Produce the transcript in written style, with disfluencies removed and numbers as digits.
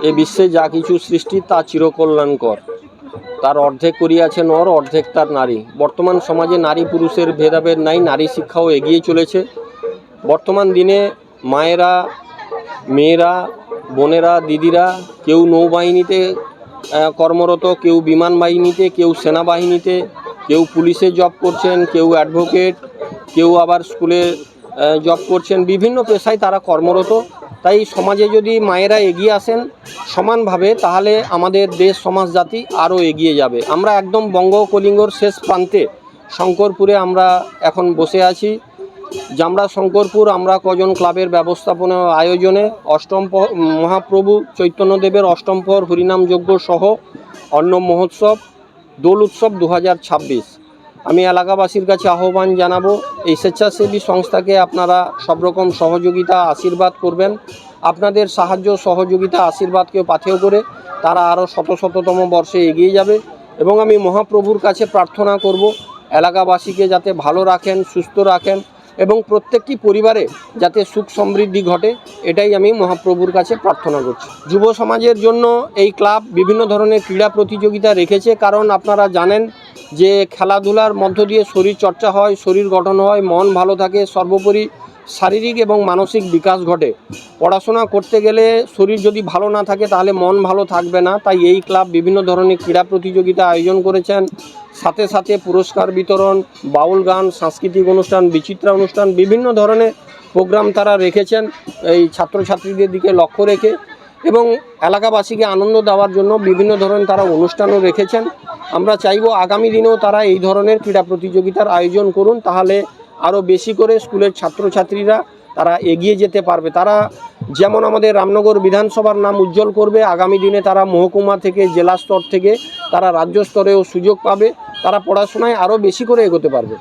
এ বিশ্বে যা কিছু সৃষ্টি তা চিরকল্যাণকর। তার অর্ধেক করিয়াছে নর, অর্ধেক তার নারী। বর্তমান সমাজে নারী পুরুষের ভেদাভেদ নাই, নারী শিক্ষাও এগিয়ে চলেছে। বর্তমান দিনে মায়েরা, মেয়েরা, বোনেরা, দিদিরা কেউ নৌবাহিনীতে কর্মরত, কেউ বিমান বাহিনীতে, কেউ সেনাবাহিনীতে, কেউ পুলিশে জব করছেন, কেউ অ্যাডভোকেট, কেউ আবার স্কুলে জব করছেন। বিভিন্ন পেশায় তারা কর্মরত। তাই সমাজে যদি মায়েরা এগিয়ে আসেন সমানভাবে, তাহলে আমাদের দেশ সমাজ জাতি আরও এগিয়ে যাবে। আমরা একদম বঙ্গ কলিঙ্গর শেষ প্রান্তে শঙ্করপুরে আমরা এখন বসে আছি। জামরা শঙ্করপুর আমরা কজন ক্লাবের ব্যবস্থাপনা আয়োজনে অষ্টম মহাপ্রভু চৈতন্যদেবের অষ্টম প্রহর হরিনাম যজ্ঞ সহ অন্ন মহোৎসব দোল উৎসব 2026 আমি এলাকাবাসীর কাছে আহ্বান জানাবো, এই স্বেচ্ছাসেবী সংস্থাকে আপনারা সব রকম সহযোগিতা আশীর্বাদ করবেন। আপনাদের সাহায্য সহযোগিতা আশীর্বাদকে পাথেয় করে তারা আরও শততম বর্ষে এগিয়ে যাবে। এবং আমি মহাপ্রভুর কাছে প্রার্থনা করব এলাকাবাসীকে যাতে ভালো রাখেন, সুস্থ রাখেন এবং প্রত্যেকটি পরিবারে যাতে সুখ সমৃদ্ধি ঘটে, এটাই আমি মহাপ্রভুর কাছে প্রার্থনা করছি। যুব সমাজের জন্য এই ক্লাব বিভিন্ন ধরনের ক্রীড়া প্রতিযোগিতা রেখেছে, কারণ আপনারা জানেন যে খেলাধুলার মধ্য দিয়ে শরীর চর্চা হয়, শরীর গঠন হয়, মন ভালো থাকে, সর্বোপরি শারীরিক এবং মানসিক বিকাশ ঘটে। পড়াশোনা করতে গেলে শরীর যদি ভালো না থাকে তাহলে মন ভালো থাকবে না। তাই এই ক্লাব বিভিন্ন ধরনের ক্রীড়া প্রতিযোগিতা আয়োজন করেছেন, সাথে সাথে পুরস্কার বিতরণ, বাউল গান, সাংস্কৃতিক অনুষ্ঠান, বিচিত্রা অনুষ্ঠান, বিভিন্ন ধরনের প্রোগ্রাম তারা রেখেছেন এই ছাত্রছাত্রীদের দিকে লক্ষ্য রেখে। এবং এলাকাবাসীকে আনন্দ দেওয়ার জন্য বিভিন্ন ধরনের তারা অনুষ্ঠানও রেখেছেন। আমরা চাইব আগামী দিনেও তারা এই ধরনের ক্রীড়া প্রতিযোগিতার আয়োজন করুন, তাহলে আরও বেশি করে স্কুলের ছাত্রছাত্রীরা তারা এগিয়ে যেতে পারবে। তারা যেমন আমাদের রামনগর বিধানসভার নাম উজ্জ্বল করবে, আগামী দিনে তারা মহকুমা থেকে, জেলা স্তর থেকে তারা রাজ্য স্তরেও সুযোগ পাবে, তারা পড়াশোনায় আরও বেশি করে এগোতে পারবে।